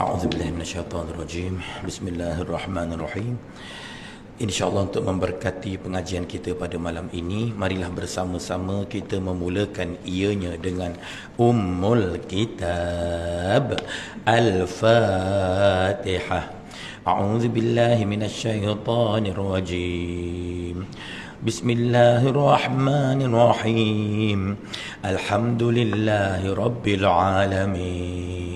A'udzubillahi minasyaitonirrajim. Bismillahirrahmanirrahim. InsyaAllah untuk memberkati pengajian kita pada malam ini, marilah bersama-sama kita memulakan ianya dengan Ummul Kitab Al-Fatihah. A'udzubillahi minasyaitonirrajim. Bismillahirrahmanirrahim. Alhamdulillahi rabbil alamin.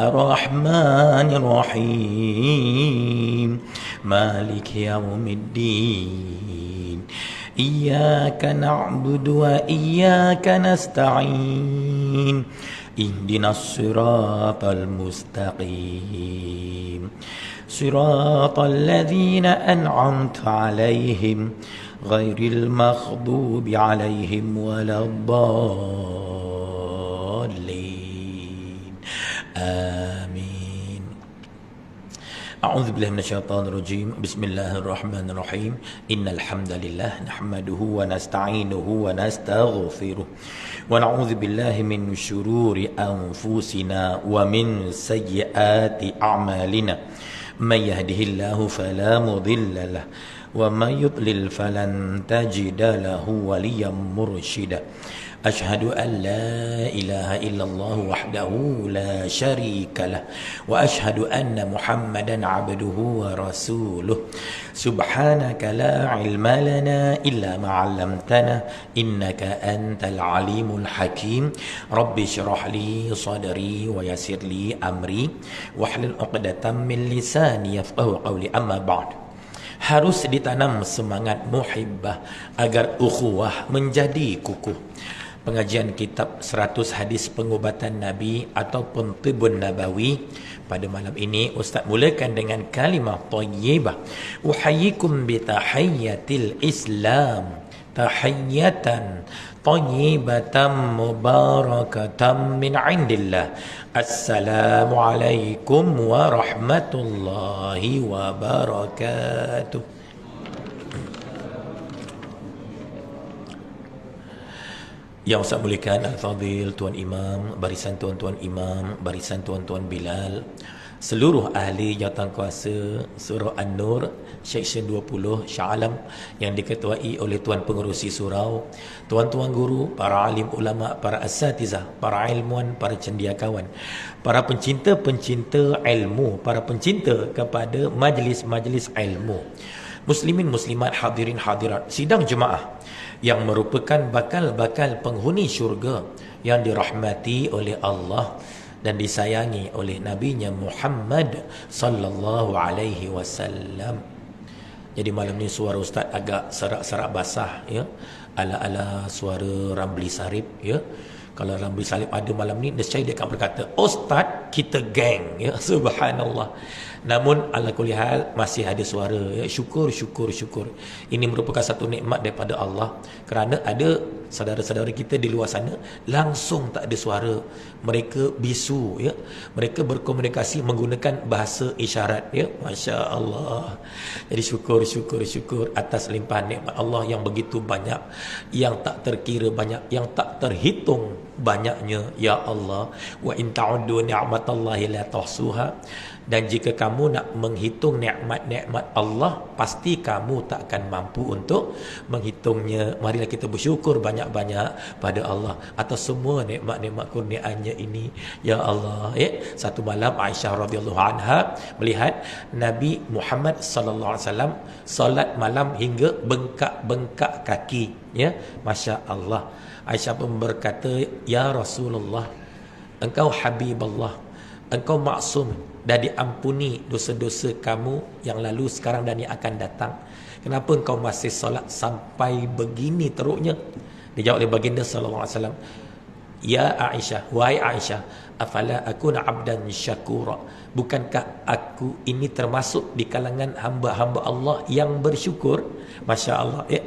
Ar-Rahmanir-Rahim. Maliki yaumiddin. Iyyaka na'budu wa iyyaka nasta'in. Ihdinas siratal mustaqim. Siratal ladzina an'amta 'alaihim ghairil maghdubi 'alaihim waladdallin. Amin. A'udzubillahi minasyaitonirrajim. Bismillahirrahmanirrahim. Innal hamdalillah nahmaduhu wa nasta'inuhu wa nastaghfiruh wa na'udzu billahi min syururi anfusina wa min sayyiati a'malina. May yahdihillahu fala mudilla lahu wa may yudlil falan tajida lahu waliyyan mursyida. Ashhadu an la ilaha illallah wahdahu la syarika lah wa ashhadu anna Muhammadan abduhu wa rasuluh. Subhanaka la ilma lana illa ma 'allamtana innaka antal alimul hakim. Rabbi shrah li sadri wa yassir li amri wahlul 'uqdatam min lisani yafqahu qawli. Amma ba'd. Harus ditanam semangat muhibbah agar ukhuwah menjadi kukuh. Pengajian kitab 100 hadis pengubatan Nabi ataupun Tibun Nabawi pada malam ini Ustaz mulakan dengan kalimah thayyibah. Uhayyikum bi tahiyyatil Islam, tahiyyatan thayyibatan mubarakatan min indillah. Assalamu alaikum warahmatullahi wabarakatuh. Yang saya muliakan Al-Fadhil, Tuan Imam, barisan Tuan-Tuan Imam, barisan Tuan-Tuan Bilal, seluruh ahli jawatankuasa Surau An-Nur Seksyen 20 Shah Alam yang diketuai oleh Tuan Pengerusi Surau, Tuan-Tuan Guru, para alim ulama, para asatizah, para ilmuwan, para cendekiawan, para pencinta-pencinta ilmu, para pencinta kepada majlis-majlis ilmu, muslimin muslimat, hadirin hadirat sidang jemaah yang merupakan bakal-bakal penghuni syurga yang dirahmati oleh Allah dan disayangi oleh Nabi-Nya Muhammad sallallahu alaihi wasallam. Jadi malam ni suara Ustaz agak serak-serak basah ya, ala-ala suara Ramli Sarip ya. Kalau Ramli Sarip ada malam ni, nescaya dia akan berkata, "Ustaz, kita geng." Ya, subhanallah. Namun ala kulli hal masih ada suara ya. Syukur. Ini merupakan satu nikmat daripada Allah, kerana ada saudara-saudara kita di luar sana langsung tak ada suara, mereka bisu ya. Mereka berkomunikasi menggunakan bahasa isyarat ya. Masya-Allah. Jadi syukur atas limpahan nikmat Allah yang begitu banyak, yang tak terkira banyak, yang tak terhitung banyaknya ya Allah. Wa in ta'uddu ni'matallahi la tuhsuha. Dan jika kamu nak menghitung nikmat-nikmat Allah, pasti kamu tak akan mampu untuk menghitungnya. Marilah kita bersyukur banyak-banyak pada Allah atas semua nikmat-nikmat kurniaannya ini ya Allah ya. Satu malam Aisyah radhiyallahu anha melihat Nabi Muhammad sallallahu alaihi wasallam solat malam hingga bengkak-bengkak kaki ya. Masya-Allah. Aisyah pun berkata, "Ya Rasulullah, engkau Habibullah, engkau maksum, dah diampuni dosa-dosa kamu yang lalu, sekarang dan yang akan datang. Kenapa engkau masih solat sampai begini teruknya?" Dijawab oleh baginda sallallahu alaihi wasallam, "Ya Aisyah, wahai Aisyah, afala akuna abdan syakura? Bukankah aku ini termasuk di kalangan hamba-hamba Allah yang bersyukur?" Masya Allah ya.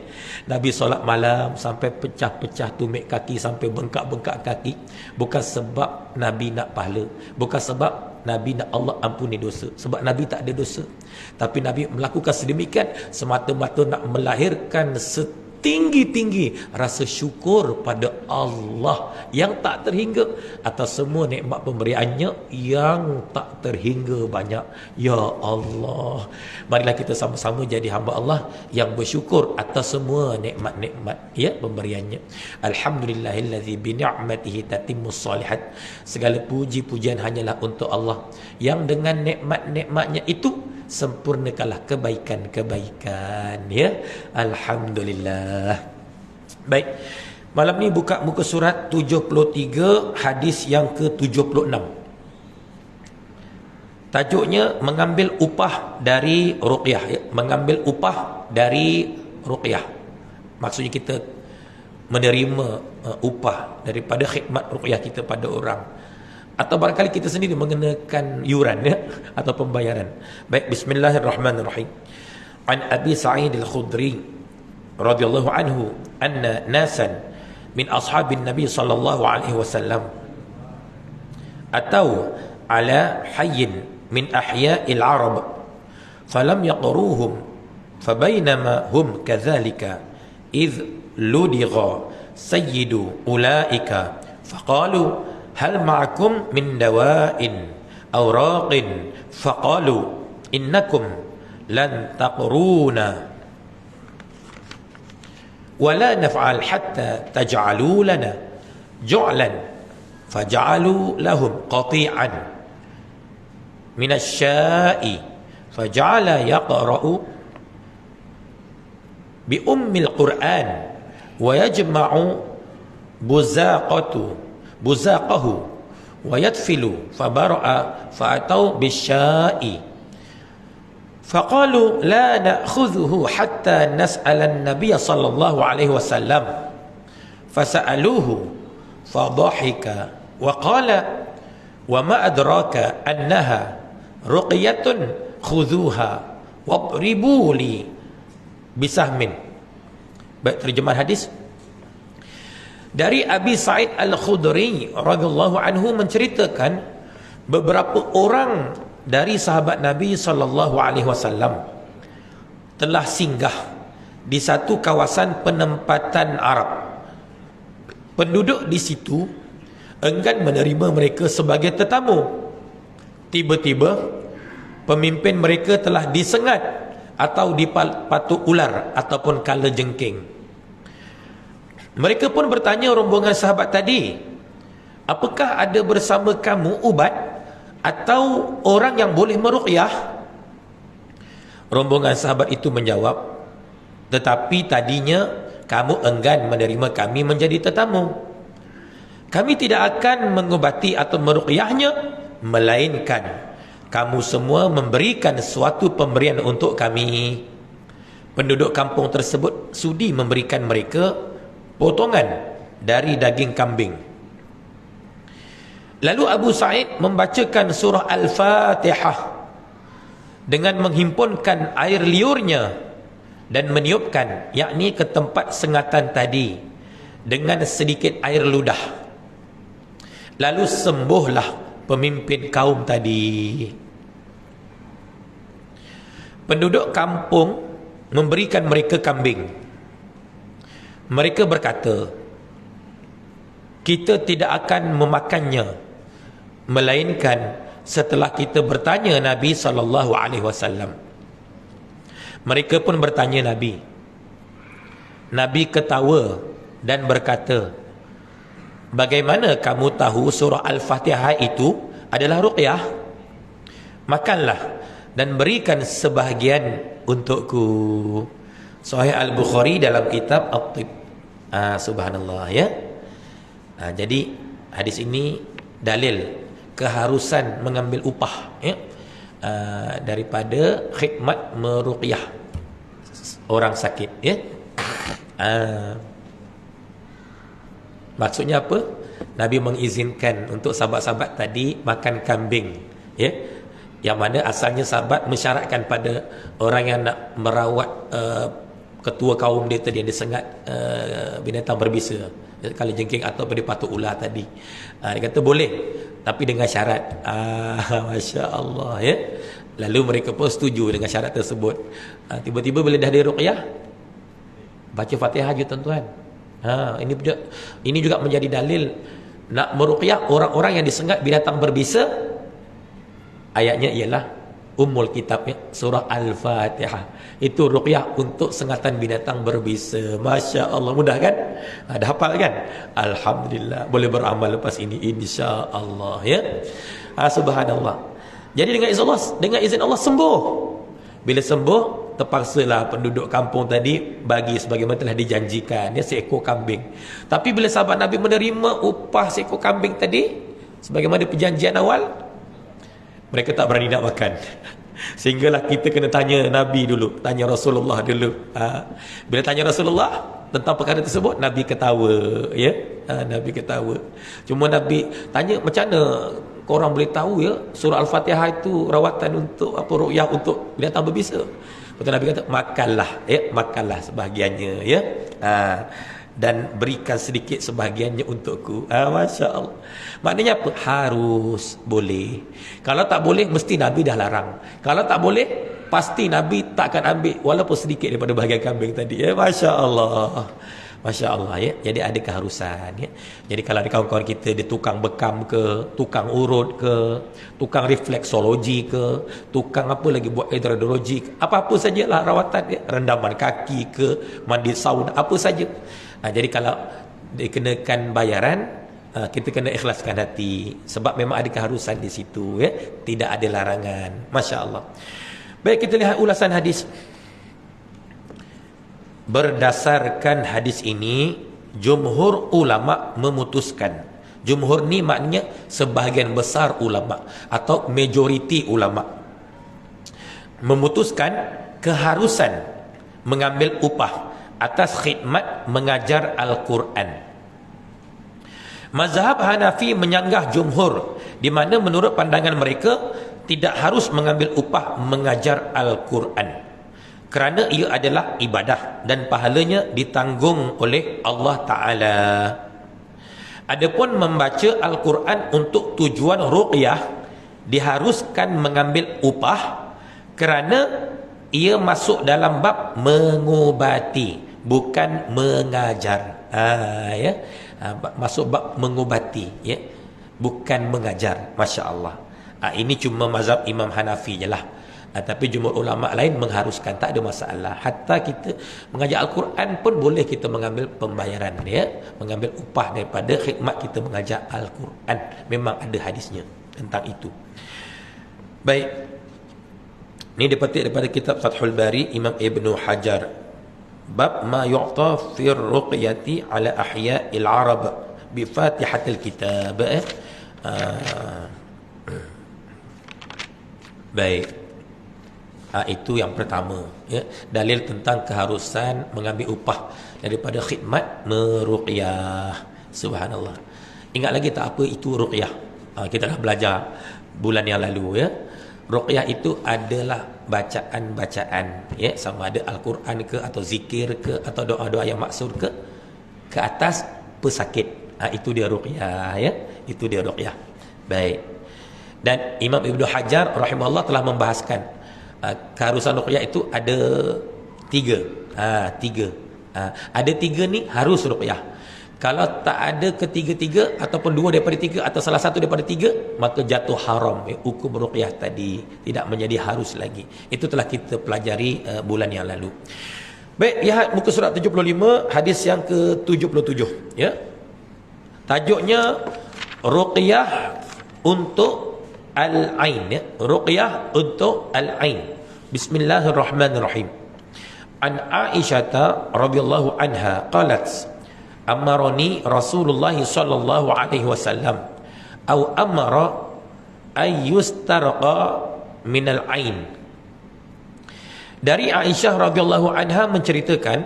Nabi solat malam sampai pecah-pecah tumit kaki, sampai bengkak-bengkak kaki, bukan sebab Nabi nak pahala, bukan sebab Nabi nak Allah ampuni dosa, sebab Nabi tak ada dosa, tapi Nabi melakukan sedemikian semata-mata nak melahirkan tinggi-tinggi rasa syukur pada Allah yang tak terhingga atas semua nikmat pemberiannya yang tak terhingga banyak. Ya Allah, marilah kita sama-sama jadi hamba Allah yang bersyukur atas semua nikmat-nikmat ya pemberiannya. Alhamdulillahillazi bi ni'matihi tatimmus shalihat. Segala puji-pujian hanyalah untuk Allah yang dengan nikmat-nikmatnya itu sempurnakanlah kebaikan-kebaikan ya. Alhamdulillah. Baik, malam ni buka muka surat 73 hadis yang ke-76. Tajuknya mengambil upah dari ruqyah ya. Mengambil upah dari ruqyah. Maksudnya kita menerima upah daripada khidmat ruqyah kita pada orang, atau barangkali kita sendiri mengenakan yuran ya, atau pembayaran. Baik, bismillahirrahmanirrahim. An Abi Sa'id Al-Khudri radhiyallahu anhu anna nasan min ashabin Nabi sallallahu alaihi wasallam atau ala hayyin min ahya'il Arab falam yaqruhum fabainama hum kadhalika idh ludigha sayyidu ulaika faqalu hal ma'akum min dawa'in aw raqin faqalu innakum lan taqruna wa la naf'al hatta taj'alu lana ju'lan faj'alu lahum qati'an min asy-sya'i faj'ala yaqra'u bi ummil Qur'an wa yajma'u buzaqahu wa yadfilu fabara'a fa'atau bisyai faqalu la na'khudhuhu hatta nas'ala an-nabiy sallallahu alaihi wasallam fasa'aluhu fadhahika wa qala wa ma adraka annaha ruqyatun khudhuha wadribu li bisahmin. Baik, terjemahan hadis dari Abi Sa'id Al-Khudri radhiyallahu anhu menceritakan beberapa orang dari sahabat Nabi sallallahu alaihi wasallam telah singgah di satu kawasan penempatan Arab. Penduduk di situ enggan menerima mereka sebagai tetamu. Tiba-tiba pemimpin mereka telah disengat atau dipatuk ular ataupun kala jengking. Mereka pun bertanya rombongan sahabat tadi, apakah ada bersama kamu ubat atau orang yang boleh meruqyah? Rombongan sahabat itu menjawab, tetapi tadinya kamu enggan menerima kami menjadi tetamu. Kami tidak akan mengubati atau meruqyahnya, melainkan kamu semua memberikan suatu pemberian untuk kami. Penduduk kampung tersebut sudi memberikan mereka potongan dari daging kambing. Lalu Abu Sa'id membacakan surah Al-Fatihah dengan menghimpunkan air liurnya dan meniupkan, yakni ke tempat sengatan tadi dengan sedikit air ludah. Lalu sembuhlah pemimpin kaum tadi. Penduduk kampung memberikan mereka kambing. Mereka berkata, kita tidak akan memakannya melainkan setelah kita bertanya Nabi sallallahu alaihi wasallam. Mereka pun bertanya Nabi. Nabi ketawa dan berkata, bagaimana kamu tahu surah Al-Fatihah itu adalah ruqyah? Makanlah dan berikan sebahagian untukku. Sahih Al-Bukhari dalam kitab At-Tib. Subhanallah ya. Jadi hadis ini dalil keharusan mengambil upah ya, daripada khidmat meruqyah orang sakit ya. Maksudnya apa? Nabi mengizinkan untuk sahabat-sahabat tadi makan kambing ya, yang mana asalnya sahabat mensyaratkan pada orang yang nak merawat ketua kaum dia tadi yang disengat binatang berbisa, kala jengking atau dipatuk ular tadi, dia kata boleh tapi dengan syarat. Masya Allah ya. Lalu mereka pun setuju dengan syarat tersebut. Tiba-tiba bila dah diruqyah, Baca Fatihah je tuan-tuan. Ini juga menjadi dalil nak meruqyah orang-orang yang disengat binatang berbisa. Ayatnya ialah Ummul Kitab, surah Al-Fatihah. Itu ruqyah untuk sengatan binatang berbisa. Masya Allah, mudah kan? Dah hafal kan? Alhamdulillah, boleh beramal lepas ini insya-Allah ya. Subhanallah. Jadi dengan izin Allah sembuh. Bila sembuh, terpaksalah penduduk kampung tadi bagi sebagaimana telah dijanjikan, seekor kambing. Tapi bila sahabat Nabi menerima upah seekor kambing tadi sebagaimana perjanjian awal, mereka tak berani nak makan. Sehinggalah kita kena tanya Nabi dulu, tanya Rasulullah dulu. Bila tanya Rasulullah tentang perkara tersebut, Nabi ketawa ya. Nabi ketawa. Cuma Nabi tanya, macam mana korang boleh tahu ya surah Al-Fatihah itu rawatan untuk apa, ruqyah untuk binatang berbisa? Betul, Nabi kata makanlah ya, makanlah sebahagiannya ya. Dan berikan sedikit sebahagiannya untukku. Masya Allah. Maknanya apa? Harus boleh. Kalau tak boleh, mesti Nabi dah larang. Kalau tak boleh, pasti Nabi tak akan ambil walaupun sedikit daripada bahagian kambing tadi ya. Masya Allah. Masya Allah ya. Jadi ada keharusan ya. Jadi kalau ada kawan-kawan kita, dia tukang bekam ke, tukang urut ke, tukang refleksologi ke, tukang apa lagi buat hidrologi, apa-apa sajalah rawatan ya. Rendaman kaki ke, mandi sauna, apa saja. Jadi kalau dikenakan bayaran, kita kena ikhlaskan hati, sebab memang ada keharusan di situ ya. Tidak ada larangan. Masya Allah. Baik, kita lihat ulasan hadis. Berdasarkan hadis ini, jumhur ulama memutuskan. Jumhur ni maknanya sebahagian besar ulama atau majoriti ulama memutuskan keharusan mengambil upah atas khidmat mengajar Al-Quran. Mazhab Hanafi menyanggah jumhur, di mana menurut pandangan mereka tidak harus mengambil upah mengajar Al-Quran, kerana ia adalah ibadah dan pahalanya ditanggung oleh Allah Ta'ala. Adapun membaca Al-Quran untuk tujuan ruqyah diharuskan mengambil upah kerana ia masuk dalam bab mengubati, bukan mengajar. Ya. Masuk bab mengubati ya, bukan mengajar. Masya Allah. Ini cuma mazhab Imam Hanafi je lah. Tapi jumhur ulama lain mengharuskan, tak ada masalah. Hatta kita mengajar Al-Quran pun boleh kita mengambil pembayaran ya, mengambil upah daripada khidmat kita mengajar Al-Quran. Memang ada hadisnya tentang itu. Baik, ini dipetik daripada kitab Fathul Bari Imam Ibnu Hajar, bab ma yu'ta fi ruqyati ala ahya'il arab bi fatihatil kitab. Baik, itu yang pertama ya, dalil tentang keharusan mengambil upah daripada khidmat meruqyah. Subhanallah. Ingat lagi tak apa itu ruqyah? Kita dah belajar bulan yang lalu ya. Ruqyah itu adalah bacaan-bacaan ya, sama ada Al-Quran ke, atau zikir ke, atau doa-doa yang maksur ke atas pesakit. Itu dia ruqyah ya. Itu dia ruqyah. Baik. Dan Imam Ibnu Hajar rahimahullah telah membahaskan keharusan ruqyah itu ada tiga. Tiga. Ada tiga ni harus ruqyah. Kalau tak ada ketiga-tiga ataupun dua daripada tiga atau salah satu daripada tiga, maka jatuh haram hukum ruqyah tadi, tidak menjadi harus lagi. Itu telah kita pelajari bulan yang lalu. Baik, lihat muka surat 75 hadis yang ke-77 ya. Tajuknya ruqyah untuk al-ain ya. Ruqyah untuk al-ain. Bismillahirrahmanirrahim. An Aisyah radhiyallahu anha qalat amarani Rasulullah sallallahu alaihi wasallam au amara ayyustarqa minal ain. Dari Aisyah radhiyallahu anha menceritakan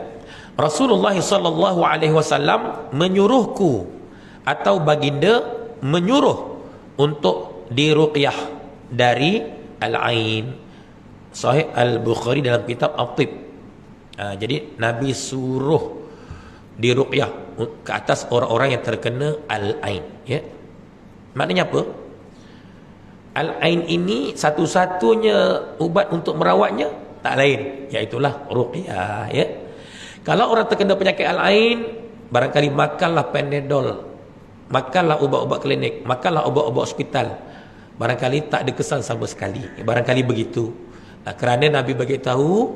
Rasulullah sallallahu alaihi wasallam menyuruhku atau baginda menyuruh untuk diruqyah dari al-ain. Sahih Al-Bukhari dalam kitab At-Tib. Jadi Nabi suruh diruqyah ke atas orang-orang yang terkena al-ain ya. Maknanya apa? Al-ain ini satu-satunya ubat untuk merawatnya tak lain, iaitulah ruqyah ya. Kalau orang terkena penyakit al-ain, barangkali makanlah Panadol, makanlah ubat-ubat klinik, makanlah ubat-ubat hospital. Barangkali tak ada kesan sama sekali. Barangkali begitu. Kerana Nabi bagi tahu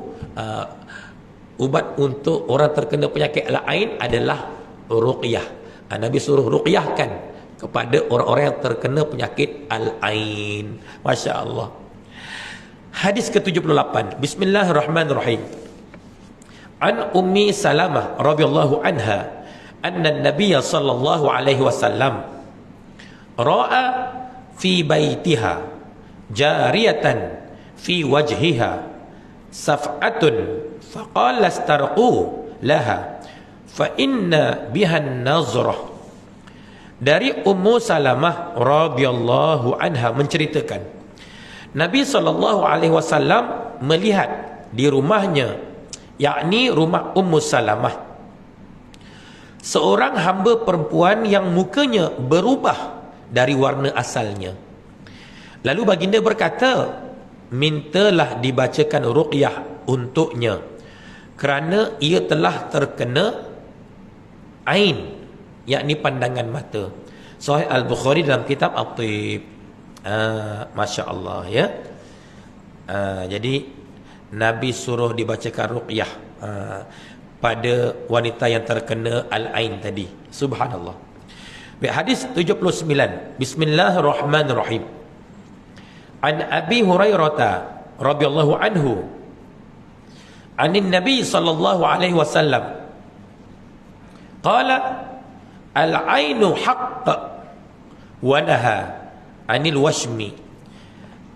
ubat untuk orang terkena penyakit al-ain adalah ruqyah. Nabi suruh ruqyahkan kepada orang-orang yang terkena penyakit al-ain. Masya Allah. Hadis ke-78. Bismillahirrahmanirrahim. An Ummi Salamah radhiyallahu anha anna an-nabiy sallallahu alaihi wasallam ra'a fi baitiha jariyatan fi wajhiha saf'atun faqala astarqu laha fa inna biha an-nazrah. Dari Ummu Salamah radhiyallahu anha menceritakan, Nabi sallallahu alaihi wasallam melihat di rumahnya, yakni rumah Ummu Salamah, seorang hamba perempuan yang mukanya berubah dari warna asalnya. Lalu baginda berkata, mintalah dibacakan ruqyah untuknya kerana ia telah terkena ain, yakni pandangan mata. Sahih Al-Bukhari dalam kitab At-Tib. Masya Allah ya. Jadi Nabi suruh dibacakan ruqyah pada wanita yang terkena al-ain tadi. Subhanallah. Hadis 79. Bismillahirrahmanirrahim. An Abi Hurairah radhiyallahu anhu anin Nabi sallallahu alaihi wasallam qala al-ainu haqq wa naha anil washmi.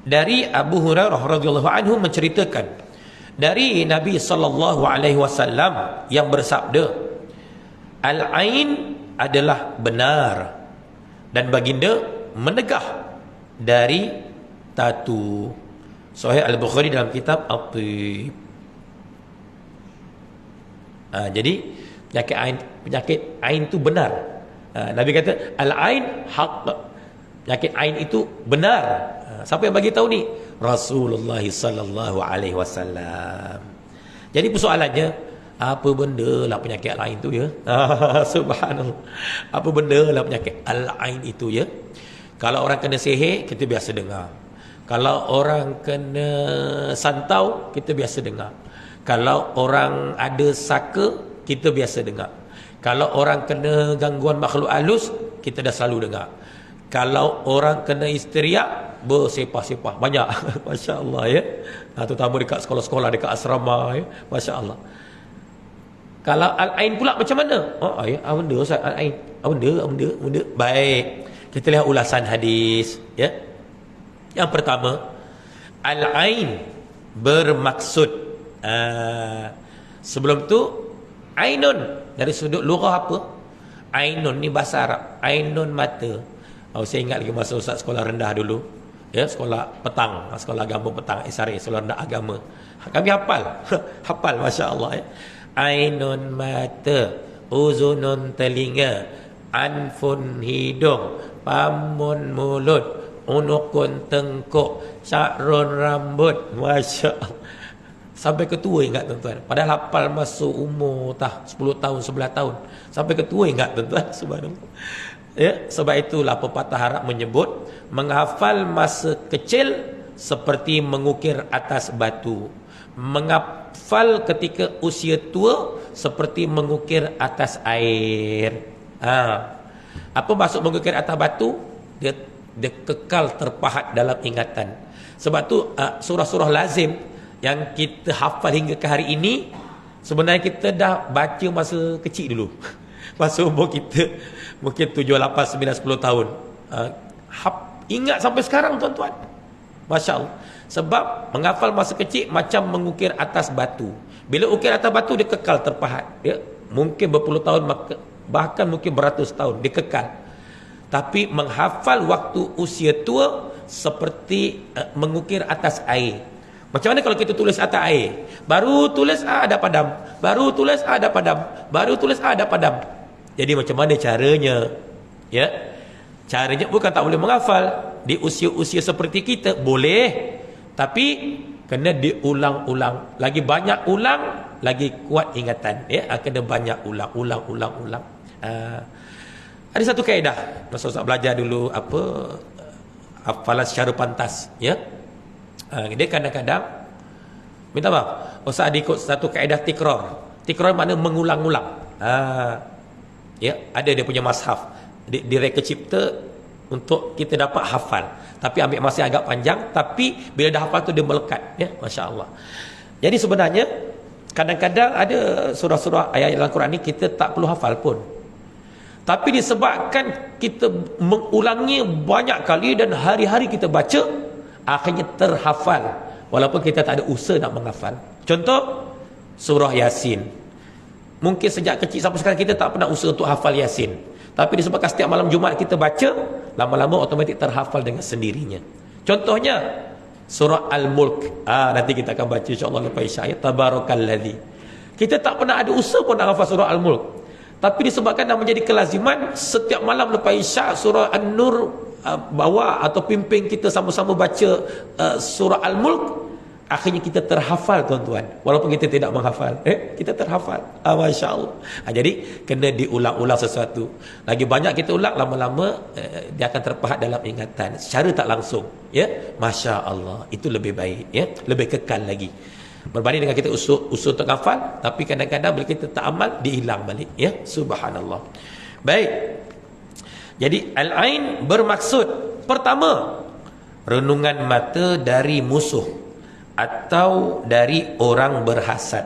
Dari Abu Hurairah radhiyallahu anhu menceritakan dari Nabi sallallahu alaihi wasallam yang bersabda, al-ain adalah benar, dan baginda menegah dari tatu. Sahih Al-Bukhari dalam kitab At-Tib. Jadi penyakit ain itu benar. Nabi kata al-ain haqq. Penyakit ain itu benar. Siapa yang bagi tahu ni? Rasulullah sallallahu alaihi wasallam. Jadi persoalannya, apa benda lah penyakit al-ain itu ya? Subhanallah. Apa benda lah penyakit al-ain itu ya? Kalau orang kena sihir, kita biasa dengar. Kalau orang kena santau, kita biasa dengar. Kalau orang ada saka, kita biasa dengar. Kalau orang kena gangguan makhluk halus, kita dah selalu dengar. Kalau orang kena histeria, bersepah-sepah banyak. Masya Allah ya. Terutama dekat sekolah-sekolah, dekat asrama ya. Masya Allah. Kalau al-ain pula macam mana? Ya, benda Ustaz, al-ain. Benda. Baik. Kita lihat ulasan hadis ya. Yang pertama, al-ain bermaksud sebelum tu ainun, dari sudut lughah apa? Ainun ni bahasa Arab. Ainun mata. Saya ingat lagi masa Ustaz sekolah rendah dulu ya, sekolah petang, sekolah agama petang, SRA, sekolah rendah agama. Kami hafal. Hafal, Masya Allah ya. Ainun mata, uzunun telinga, anfun hidung, pamun mulut, unukun tengkuk, sya'run rambut. Masya Allah. Sampai ketua ingat tuan-tuan. Padahal hafal masuk umur 10 tahun, 11 tahun. Sampai ketua ingat tuan-tuan. Subhanallah. Ya, sebab itulah pepatah Arab menyebut menghafal masa kecil seperti mengukir atas batu. Menghafal ketika usia tua seperti mengukir atas air. Apa maksud mengukir atas batu? Dia kekal terpahat dalam ingatan. Sebab tu surah-surah lazim yang kita hafal hingga ke hari ini, sebenarnya kita dah baca masa kecil dulu. Masa umur kita mungkin 7, 8, 9, 10 tahun. Ingat sampai sekarang tuan-tuan. Masya Allah. Sebab menghafal masa kecil macam mengukir atas batu. Bila ukir atas batu, dia kekal terpahat ya? Mungkin berpuluh tahun, bahkan mungkin beratus tahun dia kekal. Tapi menghafal waktu usia tua seperti mengukir atas air. Macam mana kalau kita tulis atas air? Baru tulis ada padam, baru tulis ada padam, baru tulis ada padam. Jadi macam mana caranya? Ya, caranya bukan tak boleh menghafal. Di usia-usia seperti kita boleh, tapi kena diulang-ulang. Lagi banyak ulang, lagi kuat ingatan, ya. Kena banyak ulang. Ada satu kaedah masa Ustaz belajar dulu hafalan secara pantas, ya. Dia kadang-kadang minta maaf, Ustaz ada ikut satu kaedah tikrar makna mengulang-ulang. Ya, ada dia punya mashaf, direka cipta untuk kita dapat hafal, tapi ambil masa agak panjang, tapi bila dah hafal tu dia melekat, ya. Masya-Allah. Jadi sebenarnya kadang-kadang ada surah-surah ayat dalam Quran ni kita tak perlu hafal pun, tapi disebabkan kita mengulangi banyak kali dan hari-hari kita baca, akhirnya terhafal walaupun kita tak ada usaha nak menghafal. Contoh surah Yasin, mungkin sejak kecil sampai sekarang kita tak pernah usaha untuk hafal Yasin, tapi disebabkan setiap malam Jumaat kita baca, lama-lama otomatik terhafal dengan sendirinya. Contohnya surah Al-Mulk, nanti kita akan baca insya-Allah lepas Isyak, Tabarakalladzi. Kita tak pernah ada usaha pun nak hafal surah Al-Mulk, tapi disebabkan dah menjadi kelaziman, setiap malam lepas Isyak surah An-Nur bawa atau pimpin kita sama-sama baca surah Al-Mulk, akhirnya kita terhafal tuan-tuan, walaupun kita tidak menghafal, kita terhafal. Masya Allah. Jadi kena diulang-ulang sesuatu, lagi banyak kita ulang, lama-lama dia akan terpahat dalam ingatan secara tak langsung, ya. Masya Allah, itu lebih baik, ya, lebih kekal lagi berbanding dengan kita usul untuk hafal, tapi kadang-kadang bila kita tak amal, dihilang balik, ya. Subhanallah. Baik, jadi al-ain bermaksud pertama, renungan mata dari musuh atau dari orang berhasad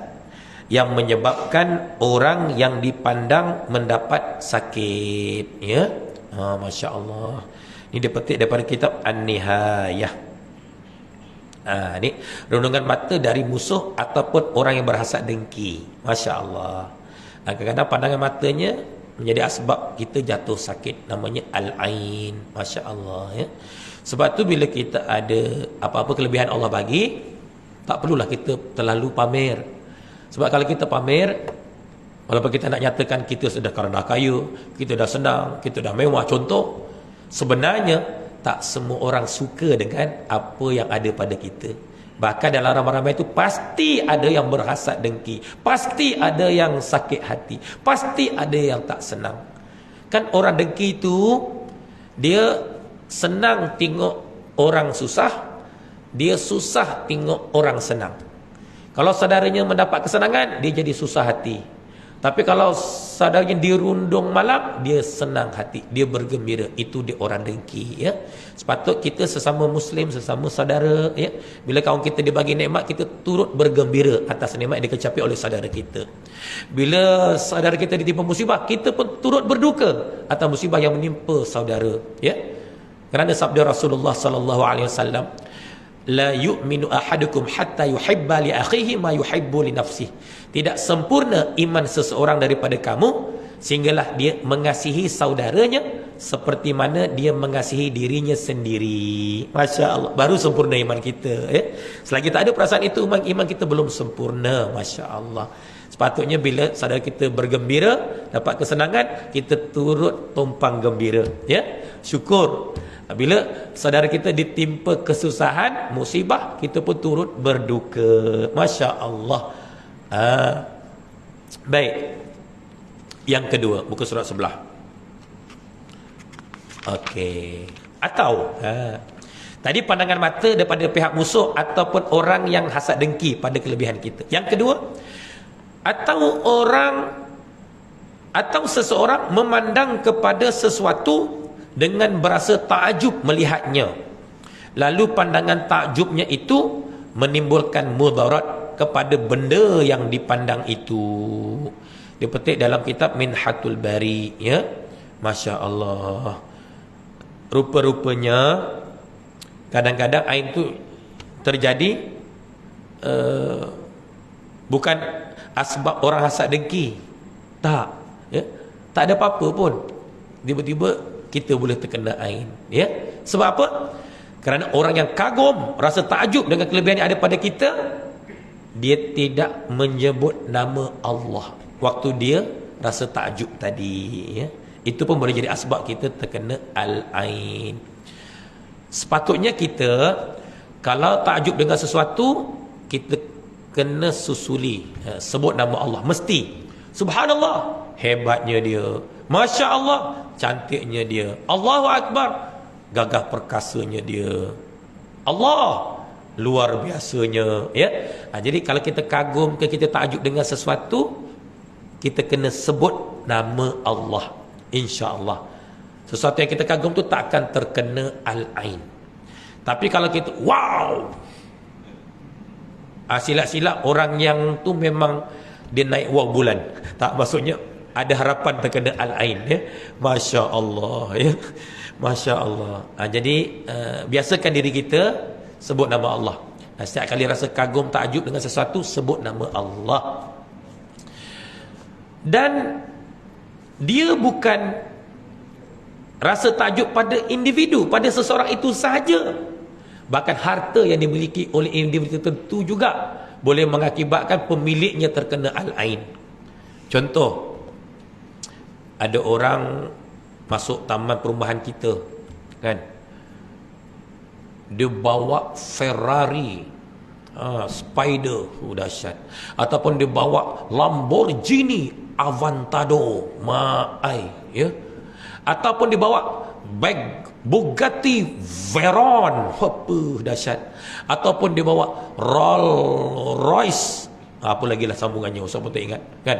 yang menyebabkan orang yang dipandang mendapat sakit, ya. Masya Allah. Ini dipetik daripada kitab An-Nihayah. Ini renungan mata dari musuh ataupun orang yang berhasad dengki. Masya Allah. Kadang-kadang pandangan matanya menjadi asbab kita jatuh sakit, namanya al-ain. Masya Allah, ya. Sebab tu bila kita ada apa-apa kelebihan Allah bagi, tak perlulah kita terlalu pamer. Sebab kalau kita pamer, walaupun kita nak nyatakan kita sudah kerana kaya, kita dah senang, kita dah mewah, contoh, sebenarnya tak semua orang suka dengan apa yang ada pada kita. Bahkan dalam ramai-ramai itu pasti ada yang berhasad dengki, pasti ada yang sakit hati, pasti ada yang tak senang. Kan orang dengki itu, dia senang tengok orang susah, dia susah tengok orang senang. Kalau saudaranya mendapat kesenangan, dia jadi susah hati. Tapi kalau saudaranya dirundung malam, dia senang hati, dia bergembira. Itu dia orang dengki, ya. Sepatut kita sesama Muslim, sesama saudara, ya, bila kawan kita dibagi nikmat, kita turut bergembira atas nikmat yang dikecapi oleh saudara kita. Bila saudara kita ditimpa musibah, kita pun turut berduka atas musibah yang menimpa saudara, ya. Kerana sabda Rasulullah sallallahu alaihi wasallam, la yu'minu ahadukum hatta yuhibba li akhihi ma yuhibbu li nafsihi. Tidak sempurna iman seseorang daripada kamu sehinggalah dia mengasihi saudaranya seperti mana dia mengasihi dirinya sendiri. Masya Allah, baru sempurna iman kita, ya. Selagi tak ada perasaan itu, iman kita belum sempurna. Masya Allah. Sepatutnya bila saudara kita bergembira, dapat kesenangan, kita turut tumpang gembira, ya. Syukur. Bila saudara kita ditimpa kesusahan, musibah, kita pun turut berduka. Masya Allah. Baik. Yang kedua, buku surat sebelah. Okey. Atau tadi pandangan mata daripada pihak musuh ataupun orang yang hasad dengki pada kelebihan kita. Yang kedua, atau seseorang memandang kepada sesuatu dengan berasa takjub melihatnya, lalu pandangan takjubnya itu menimbulkan mudarat kepada benda yang dipandang itu. Dipetik dalam kitab Minhatul Bari, ya. Masya Allah. Rupa-rupanya kadang-kadang ain itu terjadi bukan asbab orang hasad dengki, tak, ya. Tak ada apa-apa pun, tiba-tiba kita boleh terkena ain, ya. Sebab apa? Kerana orang yang kagum, rasa takjub dengan kelebihan yang ada pada kita, dia tidak menyebut nama Allah waktu dia rasa takjub tadi, ya. Itu pun boleh jadi asbab kita terkena al-ain. Sepatutnya kita kalau takjub dengan sesuatu, kita kena susuli sebut nama Allah, mesti. Subhanallah, hebatnya dia. Masya Allah, cantiknya dia. Allahu Akbar, gagah perkasanya dia. Allah, luar biasanya, ya. Jadi kalau kita kagum ke, kita takjub dengan sesuatu, kita kena sebut nama Allah, insya-Allah. Sesuatu yang kita kagum tu tak akan terkena al-ain. Tapi kalau kita wow, silap-silap orang yang tu memang dia naik wow bulan. Tak, maksudnya ada harapan terkena al-ain, ya. Masya Allah, ya. Masya Allah. Jadi biasakan diri kita sebut nama Allah. Setiap kali rasa kagum, takjub dengan sesuatu, sebut nama Allah. Dan dia bukan rasa takjub pada individu, pada seseorang itu sahaja. Bahkan harta yang dimiliki oleh individu tertentu juga boleh mengakibatkan pemiliknya terkena al-ain. Contoh, ada orang masuk taman perumahan kita, kan, dia bawa Ferrari, Spider, dahsyat. Ataupun dia bawa Lamborghini Aventador, ya. Ataupun dia bawa bag Bugatti Veyron, apa dahsyat. Ataupun dia bawa Rolls Royce, apa lagi lah sambungannya, saya pun tak ingat, kan.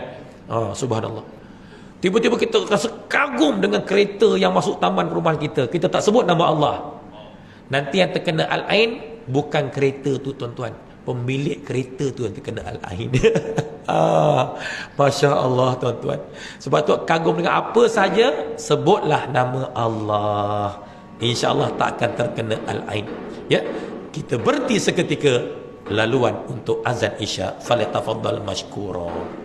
Subhanallah. Tiba-tiba kita rasa kagum dengan kereta yang masuk taman perumahan kita, kita tak sebut nama Allah. Nanti yang terkena al-ain bukan kereta tu, tuan-tuan, pemilik kereta tu yang terkena al-ain. Masya Allah, tuan-tuan. Sebab tu kagum dengan apa saja, sebutlah nama Allah, insya-Allah tak akan terkena al-ain, ya. Kita berhenti seketika laluan untuk azan isya. Falyatafaddal mashkura.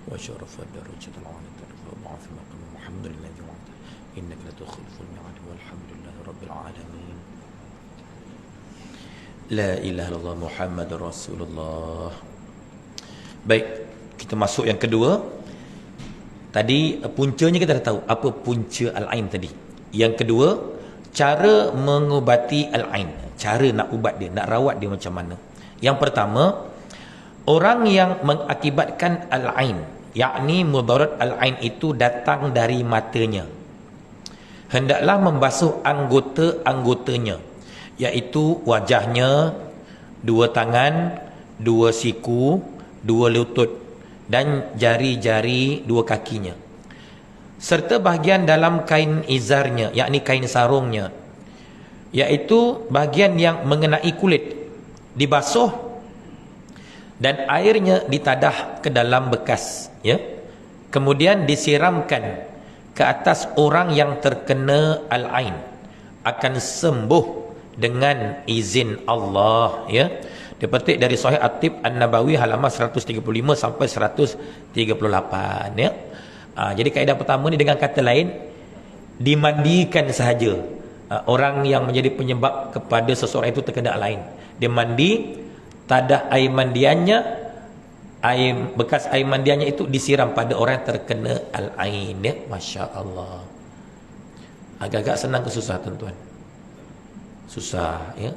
wa syarafa darajatul 'aliyah wa ba'ath maqam Muhammadillah wa'ala innaka la tukhliful mi'ad walhamdulillahi rabbil alamin. La ilaha illallah Muhammadur Rasulullah. Baik, kita masuk yang kedua. Tadi puncanya kita dah tahu apa punca al-ain tadi. Yang kedua, cara mengubati al-ain, cara nak ubat dia, nak rawat dia macam mana. Yang pertama, orang yang mengakibatkan al-ain, yakni mudarat al-ain itu datang dari matanya, hendaklah membasuh anggota-anggotanya, iaitu wajahnya, dua tangan, dua siku, dua lutut dan jari-jari dua kakinya, serta bahagian dalam kain izarnya, yakni kain sarungnya, iaitu bahagian yang mengenai kulit, dibasuh dan airnya ditadah ke dalam bekas, ya. Kemudian disiramkan ke atas orang yang terkena al-ain, akan sembuh dengan izin Allah, ya. Dipetik dari Sahih At-Tib An-Nabawi halaman 135 sampai 138, ya. Jadi kaedah pertama ni dengan kata lain, dimandikan sahaja orang yang menjadi penyebab kepada seseorang itu terkena al-ain. Dia mandi, tadah air mandiannya, bekas air mandiannya itu disiram pada orang yang terkena al-ain, ya. Masya Allah. Agak-agak senang ke susah, tuan-tuan? Susah, ya.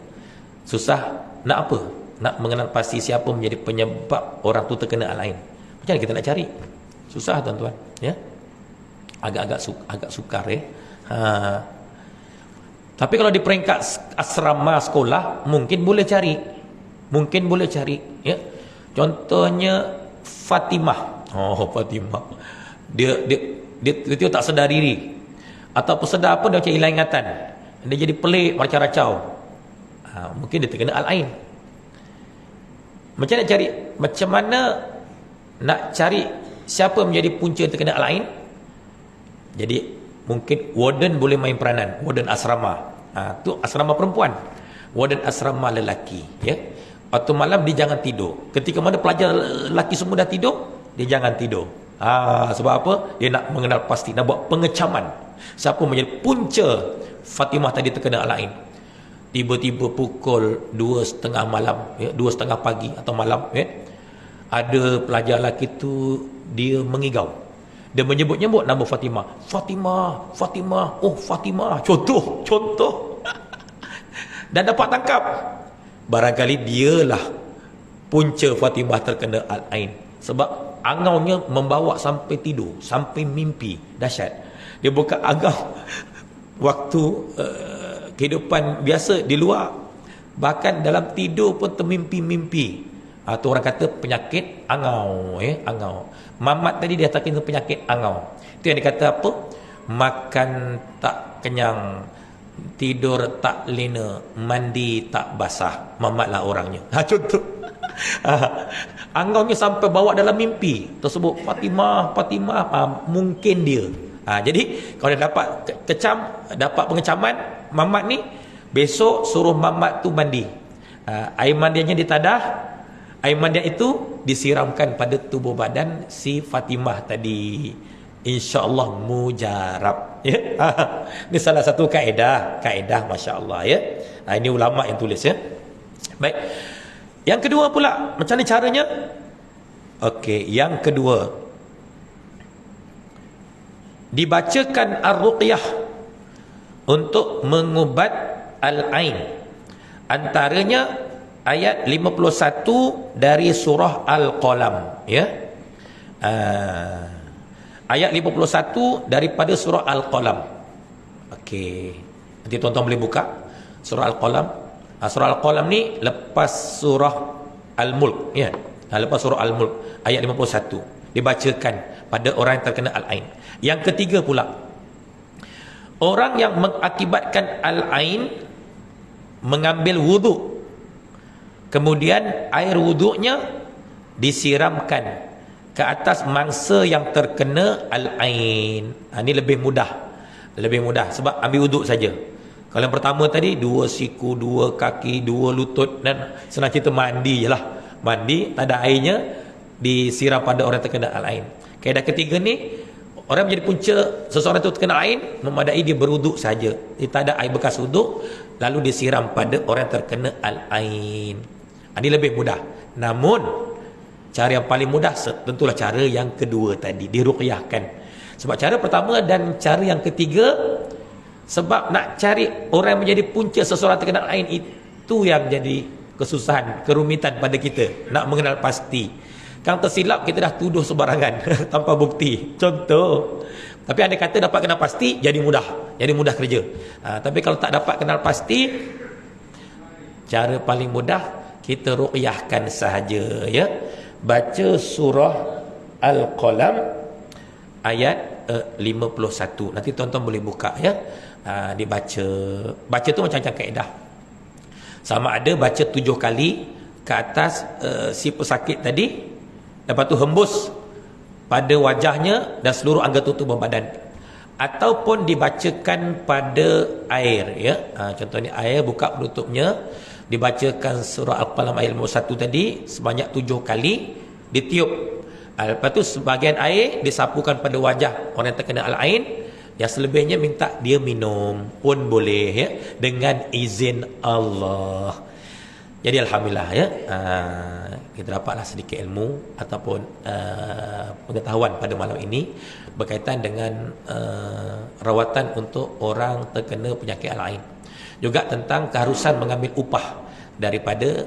Susah nak apa? Nak mengenal pasti siapa menjadi penyebab orang tu terkena al-ain. Macam mana kita nak cari? Susah, tuan-tuan, ya. Agak sukar, ya. Tapi kalau di peringkat asrama sekolah mungkin boleh cari. Ya. Contohnya Fatimah. Oh, Fatimah. Dia tak sedar diri. Ataupun sedar pun dia macam hilang ingatan. Dia jadi pelik, racau-racau. Mungkin dia terkena al-ain. Macam mana nak cari siapa menjadi punca terkena al-ain? Jadi mungkin warden boleh main peranan, warden asrama. Tu asrama perempuan. Warden asrama lelaki, ya. Waktu malam dia jangan tidur. Ketika mana pelajar lelaki semua dah tidur, dia jangan tidur. Sebab apa? Dia nak mengenal pasti, nak buat pengecaman. Siapa menjadi punca Fatimah tadi terkena al-ain. Tiba-tiba pukul 2:30 malam, ya, 2:30 pagi atau malam, ya, ada pelajar lelaki tu dia mengigau. Dia menyebut-nyebut nama Fatimah. Fatimah, oh Fatimah. Contoh. Dan dapat tangkap. Barangkali dialah punca Fatimah terkena al-ain. Sebab angaunya membawa sampai tidur, sampai mimpi. Dahsyat. Dia bukan angau waktu kehidupan biasa di luar, bahkan dalam tidur pun termimpi-mimpi. Tu orang kata penyakit angau, angau. Mamat tadi dia katakan penyakit angau. Itu yang dikata apa? Makan tak kenyang, tidur tak lena, mandi tak basah. Mamatlah orangnya. Contoh. Angaunya sampai bawa dalam mimpi tersebut Fatimah, mungkin dia. Jadi kalau dia dapat dapat pengecaman mamat ni, besok suruh mamat tu mandi. Air mandiannya ditadah, air mandian itu disiramkan pada tubuh badan si Fatimah tadi. InsyaAllah mujarab, ya. Ini salah satu kaedah masya-Allah, ya. Ini ulama yang tulis, ya. Baik. Yang kedua pula, macam ni caranya? Okey, yang kedua, dibacakan ar-ruqyah untuk mengubat al-ain. Antaranya ayat 51 dari surah Al-Qalam, ya. Ayat 51 daripada surah Al-Qalam. Okey. Nanti tuan-tuan boleh buka surah Al-Qalam. Surah Al-Qalam ni lepas surah Al-Mulk, ya. Lepas surah Al-Mulk ayat 51 dibacakan pada orang yang terkena al-ain. Yang ketiga pula, orang yang mengakibatkan al-ain mengambil wuduk, kemudian air wuduknya disiramkan ke atas mangsa yang terkena al-ain. Ini lebih mudah sebab ambil wuduk saja. Kalau yang pertama tadi, dua siku, dua kaki, dua lutut, dan senang cerita mandi je lah. Mandi, tak ada airnya, disiram pada orang terkena al-ain. Kaedah ketiga ni, orang menjadi punca seseorang itu terkena ain, memadai dia berwuduk saja. Dia tak ada air bekas wuduk, lalu disiram pada orang yang terkena al-ain. Ini lebih mudah. Namun cara yang paling mudah tentulah cara yang kedua tadi, diruqyahkan. Sebab cara pertama dan cara yang ketiga, sebab nak cari orang yang menjadi punca seseorang terkena ain, itu yang menjadi kesusahan, kerumitan pada kita nak mengenal pasti. Kang tersilap, kita dah tuduh sembarangan tanpa bukti. Contoh. Tapi andai kata dapat kenal pasti, jadi mudah kerja. Tapi kalau tak dapat kenal pasti, cara paling mudah kita ruqyahkan sahaja, ya. Baca surah Al-Qalam ayat 51. Nanti tuan-tuan boleh buka, ya. Dibaca. Baca tu macam-macam kaedah. Sama ada baca 7 kali ke atas si pesakit tadi, lepas tu hembus pada wajahnya dan seluruh anggota tubuh badan, ataupun dibacakan pada air, ya. Contohnya air, buka penutupnya, dibacakan surah Al-Qalam ayat 51 tadi sebanyak 7 kali, ditiup. Lepas tu sebahagian air disapukan pada wajah orang yang terkena al-ain. Yang selebihnya minta dia minum pun boleh, ya, dengan izin Allah. Jadi alhamdulillah, ya, kita dapatlah sedikit ilmu ataupun pengetahuan pada malam ini berkaitan dengan rawatan untuk orang terkena penyakit al-ain. Juga tentang keharusan mengambil upah daripada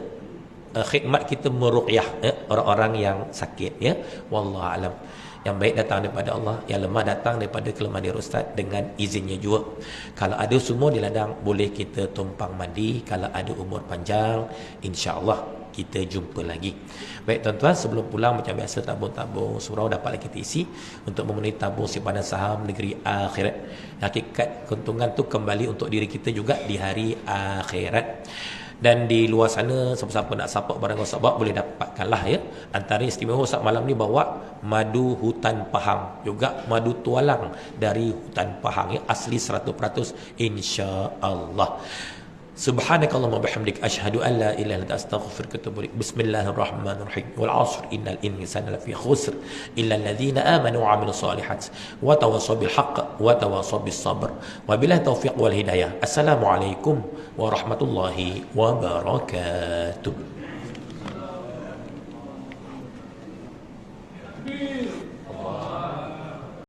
khidmat kita meruqyah, ya, orang-orang yang sakit, ya. Wallahu alam. Yang baik datang daripada Allah, yang lemah datang daripada kelemahan diri ustaz dengan izinnya juga. Kalau ada semua di ladang, boleh kita tumpang mandi. Kalau ada umur panjang, insya-Allah kita jumpa lagi. Baik tuan-tuan, sebelum pulang macam biasa tabung-tabung surau dapatlah kita isi untuk memenuhi tabung simpanan saham negeri akhirat. Hakikat keuntungan tu kembali untuk diri kita juga di hari akhirat. Dan di luar sana, siapa-siapa nak support barang Ustaz boleh dapatkanlah, ya. Antara istimewa Ustaz malam ni bawa madu hutan Pahang, juga madu tualang dari hutan Pahang, ya, asli 100% insya-Allah. Subhanakallahumma bihamdik asyhadu an la ilaha illa anta astaghfiruka wa atubu ilaik. Bismillahirrahmanirrahim. Wal 'ashr innal insana lafi khusr illa alladhina amanu wa 'amilus solihat wa tawassaw bil haqq wa tawassaw bis sabr. Wabillahi taufiq wal hidayah. Assalamualaikum warahmatullahi wabarakatuh.